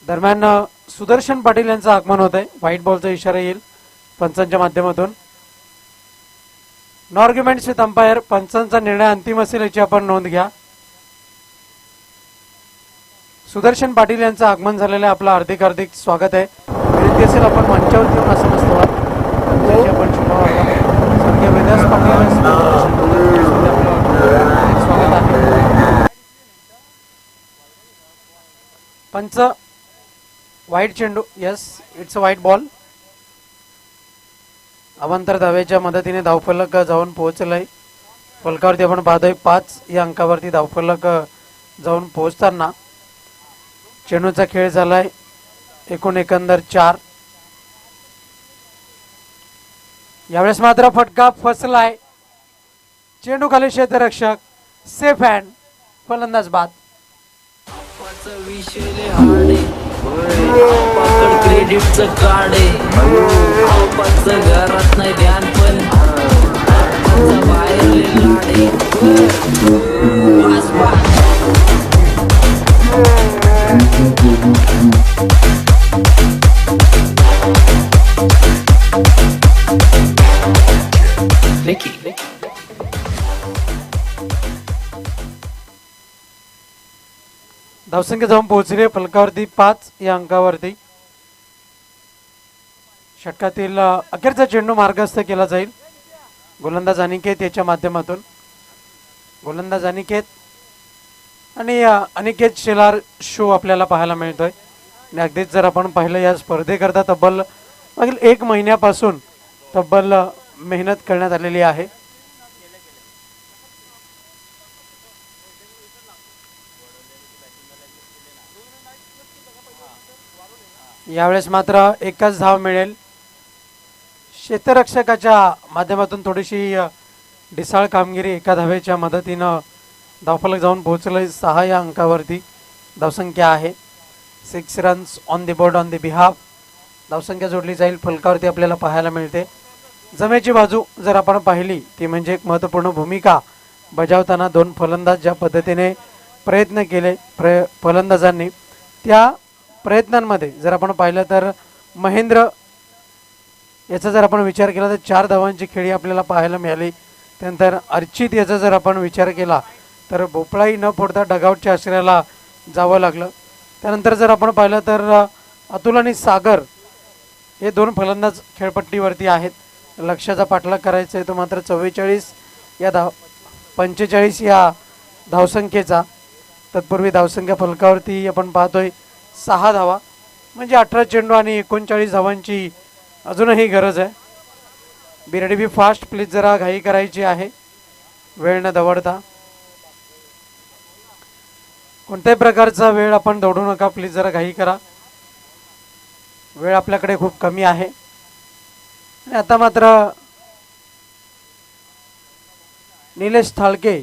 दरम्यान सुदर्शन पाटील यांचं आगमन होत आहे. व्हाईट बॉलचा इशारा येईल पंचांच्या माध्यमातून. No arguments with umpire. पंचांचा निर्णय अंतिम असेल याची आपण नोंद घ्या. सुदर्शन पाटील यांचं आगमन झालेलं आहे. आपलं हार्दिक हार्दिक स्वागत आहे. विनंती असेल आपण मंचावरती येऊन असं नसतं आपण शुभवार्ता स्वर्गीय वेदास पाटील स्वागत आहे. पंच वाईट चेंडू. येस, इट्स अ वाईट बॉल. अवांतर धावेच्या मदतीने धावफलक जाऊन पोहोचलंय. फलकावरती आपण पाहतोय 5 या अंकावरती धावफलक जाऊन पोहोचताना चेंडूचा खेळ झालाय. एकंदर 4. यावेळेस मात्र फटका फसलाय. चेंडू खाली क्षेत्ररक्षक. Safe hand. फलंदाज बाद. क्रेडिटचं कार्ड आहे घरात नाही ध्यान पण बाहेर लाडे धावसंख्या जाऊन पोहोचली फलकावरती 5 या अंकावरती. षटकातील अखेरचा चेंडू मार्गस्थ केला जाईल. गोलंदाज अनिकेत याच्या माध्यमातून. गोलंदाज अनिकेत आणि अनिकेत शेलार शो आपल्याला पाहायला मिळतोय. आणि अगदीच जर आपण पाहिलं या स्पर्धेकरता तब्बल मागील 1 महिन्यापासून तब्बल मेहनत करण्यात आलेली आहे. यावेळेस मात्र एकच धाव मिळेल. क्षेत्ररक्षकाच्या माध्यमातून थोडीशी ढिसाळ कामगिरी. एका धावेच्या मदतीनं धावफलक जाऊन पोहोचलंय. 6 या अंकावरती धावसंख्या आहे. 6 runs on the board on the behalf. धावसंख्या जोडली जाईल. फलकावरती आपल्याला पाहायला मिळते. जमेची बाजू जर आपण पाहिली ती म्हणजे एक महत्त्वपूर्ण भूमिका बजावताना 2 फलंदाज ज्या पद्धतीने प्रयत्न केले फलंदाजांनी त्या प्रयत्नांमध्ये जर आपण पाहिलं तर महेंद्र याचा जर आपण विचार केला तर 4 धावांची खेळी आपल्याला पाहायला मिळाली. त्यानंतर अर्चित याचा जर आपण विचार केला तर भोपळाही न फोडता डगआउटच्या आश्रयाला जावं लागलं. त्यानंतर जर आपण पाहिलं तर अतुल आणि सागर हे 2 फलंदाज खेळपट्टीवरती आहेत. लक्ष्याचा पाठलाग करायचा आहे तो मात्र 44 या 45 या धावसंख्येचा. तत्पूर्वी धावसंख्या फलकावरती आपण पाहतोय 6 धावा म्हणजे 18 चेंडू आणि 39 धावांची अजूनही गरज आहे. बिराडी बी फास्ट प्लीज. जरा घाई करायची आहे वेळ न दवडता. कोणत्याही प्रकारचा वेळ आपण दौडू नका प्लीज. जरा घाई करा. वेळ आपल्याकडे खूप कमी आहे. आणि आता मात्र निलेश थाळके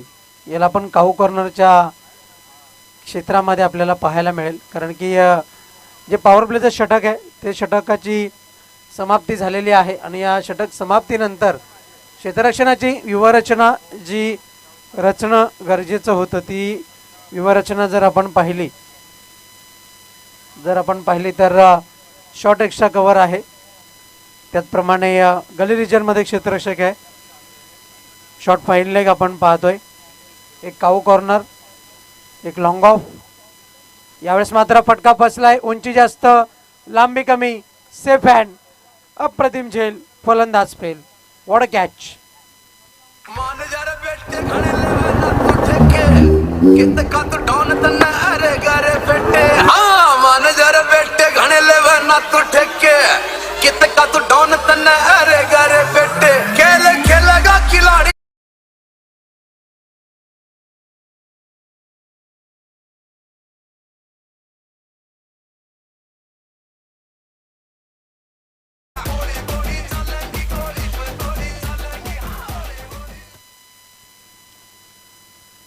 याला आपण काहू कॉर्नरच्या क्षेत्रामध्ये आपल्याला पाहायला मिळेल. कारण की जे पॉवर प्लेचं षटक आहे ते षटकाची समाप्ती झालेली आहे. आणि या षटक समाप्तीनंतर क्षेत्ररक्षणाची व्यूहरचना जी रचणं गरजेचं होतं ती व्यूहरचना जर आपण पाहिली तर शॉर्ट एक्स्ट्रा कव्हर आहे. त्याचप्रमाणे गली रिजनमध्ये क्षेत्ररक्षक आहे. शॉर्ट फाईन लेग आपण पाहतोय. एक काऊ कॉर्नर, एक लॉंग ऑफ. यावेळेस मात्र फटका फसलाय. उंची जास्त, लांबी कमी. Safe hand. अप्रतिम झेल. फलंदाज फेल. What a catch. मान जरा बेटे घणे लेवे ना तू ठेके कित का तू डॉन तन्ना अरे गरे बेटे हाँ मान जरा बेटे घणे लेवे ना तू ठेके कित का तू डॉन तन्ना अरे गरे बेटे खेल खेलेगा खिलाड़ी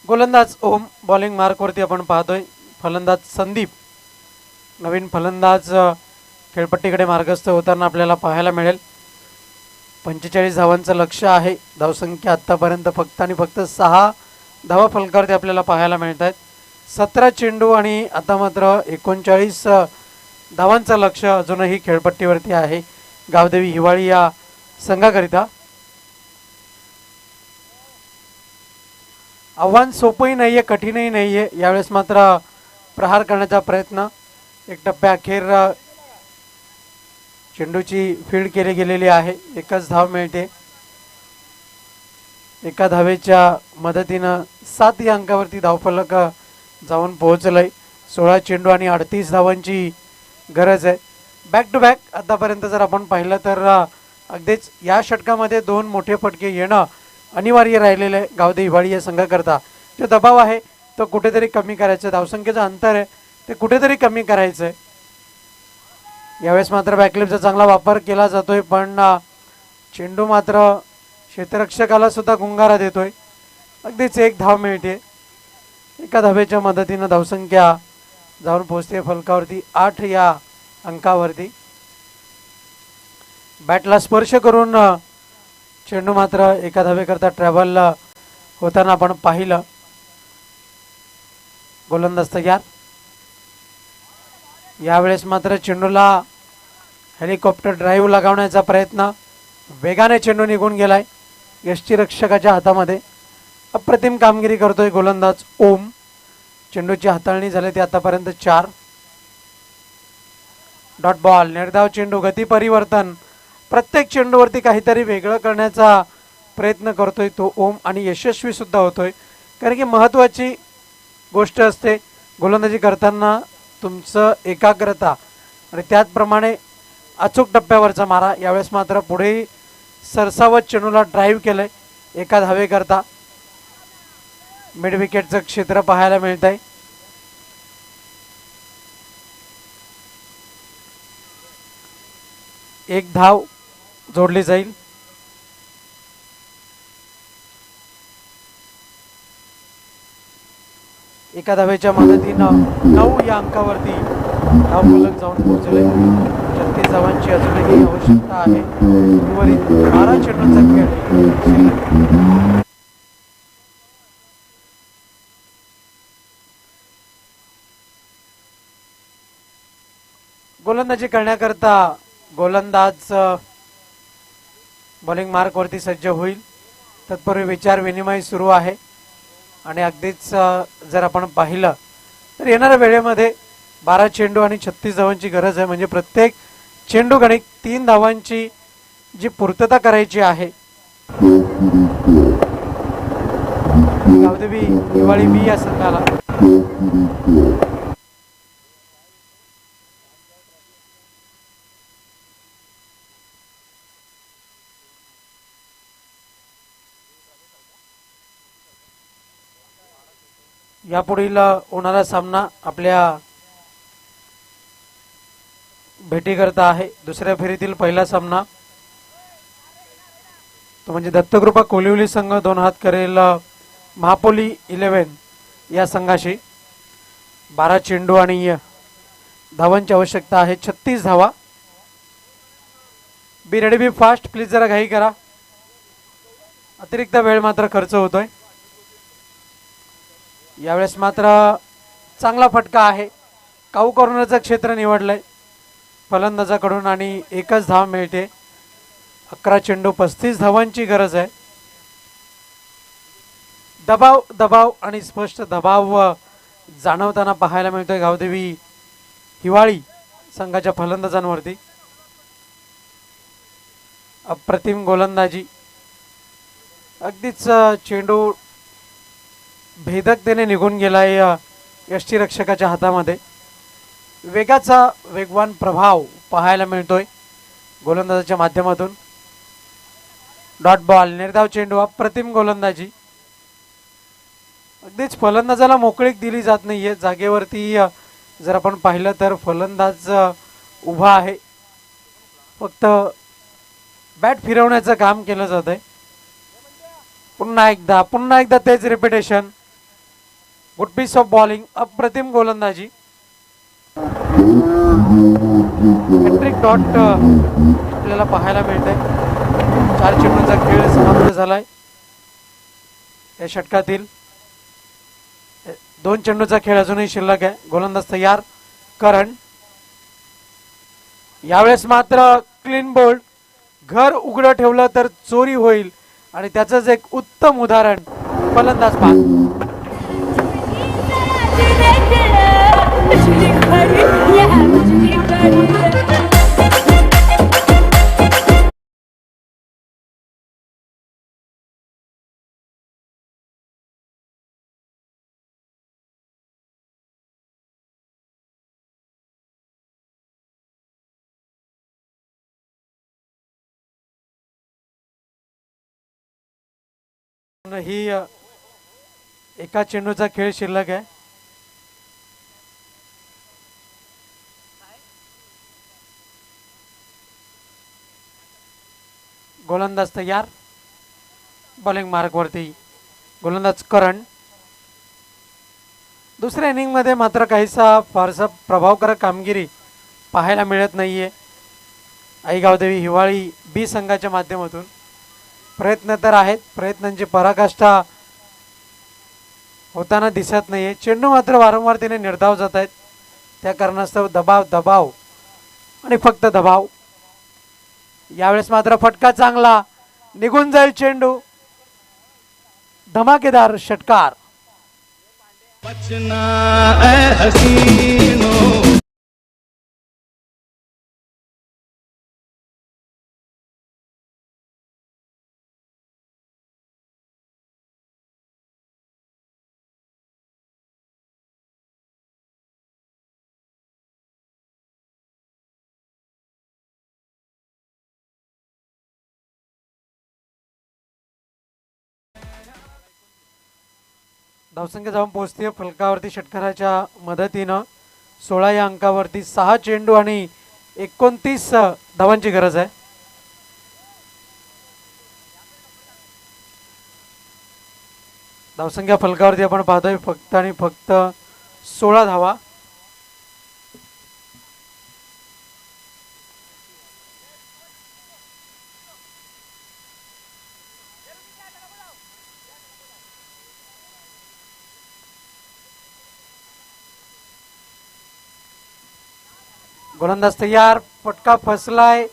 गोलंदाज ओम बॉलिंग मार्कवरती आपण पाहतोय. फलंदाज संदीप नवीन फलंदाज खेळपट्टीकडे मार्गस्थ होताना आपल्याला पाहायला मिळेल. 45 धावांचं लक्ष आहे. धावसंख्या आत्तापर्यंत फक्त आणि फक्त 6 धावा फलकावरती आपल्याला पाहायला मिळत आहेत. 17 चेंडू आणि आता मात्र 39 धावांचं लक्ष अजूनही खेळपट्टीवरती आहे गावदेवी हिवाळी या संघाकरिता. आव्हान सोपंही नाही आहे, कठीणही नाही आहे. यावेळेस मात्र प्रहार करण्याचा प्रयत्न. एक टप्प्याअखेर चेंडूची फील्ड केली गेलेली आहे. एकच धाव मिळते. एका धावेच्या मदतीनं 7 या अंकावरती धावफलक जाऊन पोहोचलंय. 16 चेंडू आणि 38 धावांची गरज आहे. बॅक टू बॅक आतापर्यंत जर आपण पाहिलं तर अगदीच या षटकामध्ये 2 मोठे फटके येणं अनिवार्य राहिलेलं आहे गावदेवी हिवाळी या संघाकरता. जो दबाव आहे तो कुठेतरी कमी करायचं. धावसंख्येचं अंतर आहे ते कुठेतरी कमी करायचं आहे. यावेळेस मात्र बॅकलिपचा चांगला वापर केला जातोय पण चेंडू मात्र क्षेत्ररक्षकाला सुद्धा गुंगारा देतोय. अगदीच 1 धाव मिळते. एका धावेच्या मदतीनं धावसंख्या जाऊन पोहोचते फलकावरती 8 या अंकावरती. बॅटला स्पर्श करून चेंडू मात्र एका धावेकरता ट्रॅव्हल होताना आपण पाहिलं. गोलंदाज तयार. यावेळेस मात्र चेंडूला हेलिकॉप्टर ड्राईव्ह लगावण्याचा प्रयत्न. वेगाने चेंडू निघून गेलाय यष्टीरक्षकाच्या हातामध्ये. अप्रतिम कामगिरी करतोय गोलंदाज ओम. चेंडूची हाताळणी झाली ती आतापर्यंत 4. Dot ball. निर्धाव चेंडू. गती परिवर्तन. प्रत्येक चेंडूवरती काहीतरी वेगळं करण्याचा प्रयत्न करतोय तो ओम आणि यशस्वी सुद्धा होतोय. कारण की महत्त्वाची गोष्ट असते गोलंदाजी करताना तुमचं एकाग्रता आणि त्याचप्रमाणे अचूक टप्प्यावरचा मारा. यावेळेस मात्र पुढे सरसावत चेंडूला ड्राईव्ह केलंय एका धावेकरता. मिड विकेटचं क्षेत्र पाहायला मिळत आहे. एक धाव जोडली जाईल. एका धावेच्या मदतीनं 9 या अंकावरती धावफलक जाऊन पोहोचले. 36 धावांची अजूनही आवश्यकता आहे. उर्वरित 12 चेंडूंचा खेळ. गोलंदाजी करण्याकरता गोलंदाज बॉलिंग मार्कवरती सज्ज होईल. तत्पूर्वी विचार विनिमय सुरू आहे आणि अगदीच जर आपण पाहिलं तर येणाऱ्या वेळेमध्ये 12 चेंडू आणि 36 धावांची गरज आहे. म्हणजे प्रत्येक चेंडू गणित 3 धावांची जी पूर्तता करायची आहे. गावदेवी हिवाळी बी या संघाला यापुढील होणारा सामना आपल्या भेटीकरता आहे. दुसऱ्या फेरीतील पहिला सामना तो म्हणजे दत्तकृपा कोलिवली संघ 2 हात करेल महापोली 11 या संघाशी. 12 चेंडू आणि धावांची आवश्यकता आहे. 36 धावा. Be ready be fast. Please जरा घाई करा. अतिरिक्त वेळ मात्र खर्च होतोय. यावेळेस मात्र चांगला फटका आहे. काऊ कॉर्नरचं क्षेत्र निवडलंय फलंदाजाकडून आणि एकच धाव मिळते. 11 चेंडू 35 धावांची गरज आहे. दबाव दबाव आणि स्पष्ट दबाव जाणवताना पाहायला मिळतोय गावदेवी हिवाळी संघाच्या फलंदाजांवरती. अप्रतिम गोलंदाजी अगदीच चेंडू भेदकतेने निघून गेलाय यष्टीरक्षकाच्या हातामध्ये. वेगाचा वेगवान प्रभाव पाहायला मिळतोय गोलंदाजाच्या माध्यमातून. डॉट बॉल, निर्धाव चेंडू, अप्रतिम गोलंदाजी. अगदीच फलंदाजाला मोकळीक दिली जात नाहीये जागेवरती. जर आपण पाहिलं तर फलंदाज उभा आहे, फक्त बॅट फिरवण्याचं काम केलं जात आहे. पुन्हा एकदा तेच repetition. Good piece of bowling, अप्रतिम गोलंदाजी. हॅट्रिक डॉट आपल्याला पाहायला मिळतंय. 4 चेंडूंचा खेळ समाप्त झालाय या षटकातील. 2 चेंडूचा खेळ अजूनही शिल्लक आहे. गोलंदाज तयार, करण. यावेळेस मात्र क्लीन बोल्ड. घर उघडं ठेवलं तर चोरी होईल आणि त्याचंच एक उत्तम उदाहरण फलंदाज बाद. ही एका चेंडूचा खेळ शिल्लक आहे. गोलंदाज तयार, बॉलिंग मार्कवरती. गोलंदाज करण. दुसऱ्या इनिंगमध्ये मात्र काहीसा फारसा प्रभावकारक कामगिरी पाहायला मिळत नाहीये आईगावदेवी हिवाळी बी संघाच्या माध्यमातून. प्रयत्न तर आहेत, प्रयत्नांची पराकाष्ठा होताना दिसत नाहीये. चेंडू मात्र वारंवार तिने निर्धाव जात आहेत. त्या कारणास्तव दबाव आणि फक्त दबाव. यावेळेस मात्र फटका चांगला, निघून जाईल चेंडू. धमाकेदार षटकार. धावसंख्या जाऊन पोहोचते फलकावरती षटकाराच्या मदतीनं. 16 या अंकावरती 6 चेंडू आणि 29 धावांची गरज आहे. धावसंख्या फलकावरती आपण पाहतोय फक्त आणि फक्त 16 धावा. गोलंदाज तयार, फटका फसलाय.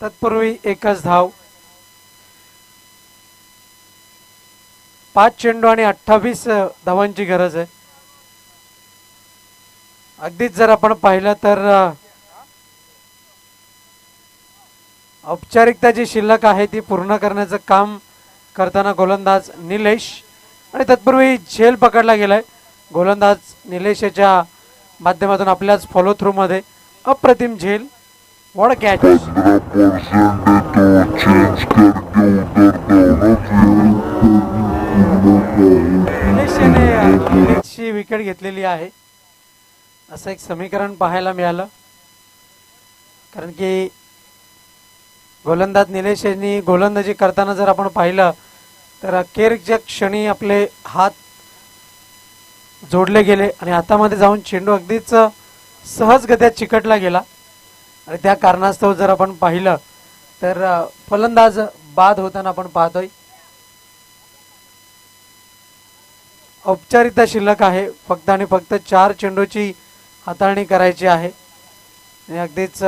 तत्पूर्वी एकच धाव. 5 चेंडू आणि 28 धावांची गरज आहे. अगदीच जर आपण पाहिलं तर औपचारिकता जी शिल्लक आहे ती पूर्ण करण्याचं काम करताना गोलंदाज निलेश. आणि तत्पूर्वी झेल पकडला गेलाय. गोलंदाज निलेशच्या माध्यमातून आपल्याच फॉलो थ्रू मध्ये अप्रतिम झेल. What a catch. निलेशने विकेट घेतलेली आहे असं एक समीकरण पाहायला मिळालं. कारण की गोलंदाज निलेश यांनी गोलंदाजी करताना जर आपण पाहिलं तर अखेरच्या क्षणी आपले हात जोडले गेले आणि हातामध्ये जाऊन चेंडू अगदीच सहजगत्या चिकटला गेला. आणि त्या कारणास्तव जर आपण पाहिलं तर फलंदाज बाद होताना आपण पाहतोय. औपचारिकता शिल्लक आहे. फक्त आणि फक्त 4 चेंडूची हाताळणी करायची आहे. आणि अगदीच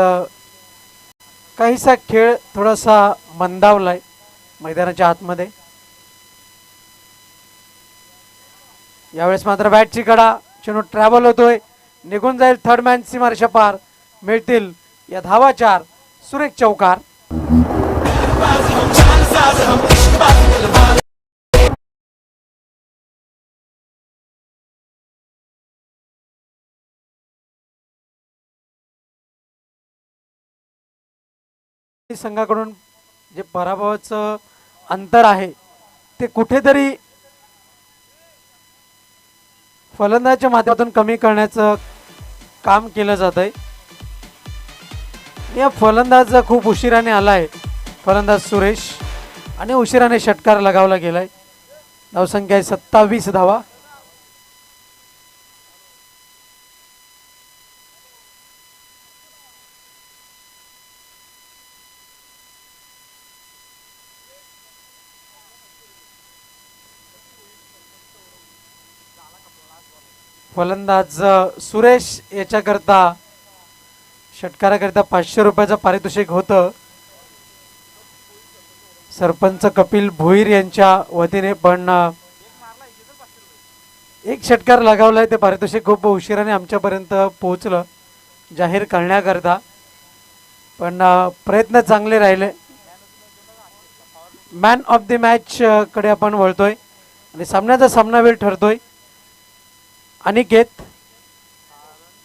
काहीसा खेळ थोडासा मंदावलाय मैदानाच्या आतमध्ये. यावेळेस मात्र बॅटची कडा, चेंडू ट्रॅव्हल होतोय, निघून जाईल. थर्ड मॅन सीमारेषा पार. मिळतील या धावा 4. सुरेख चौकार. संघाकडून जे पराभवाचं अंतर आहे ते कुठेतरी फलंदाच्या माध्यमातून कमी करण्याचं काम केलं जात आहे. या फलंदाज खूप उशिराने आलाय, फलंदाज सुरेश, आणि उशिराने षटकार लगावला गेलाय. धावसंख्या आहे 27 धावा. फलंदाज सुरेश याच्याकरता षटकाराकरता 500 रुपयाचं पारितोषिक होतं. सरपंच कपिल भोईर यांच्या वतीने, पण एक षटकार लगावलाय. ते पारितोषिक खूप उशिराने आमच्यापर्यंत पोहोचलं जाहीर करण्याकरता, पण प्रयत्न चांगले राहिले. मॅन ऑफ द मॅच कडे आपण वळतोय आणि सामन्याचा सामनावीर ठरतोय अनिकेत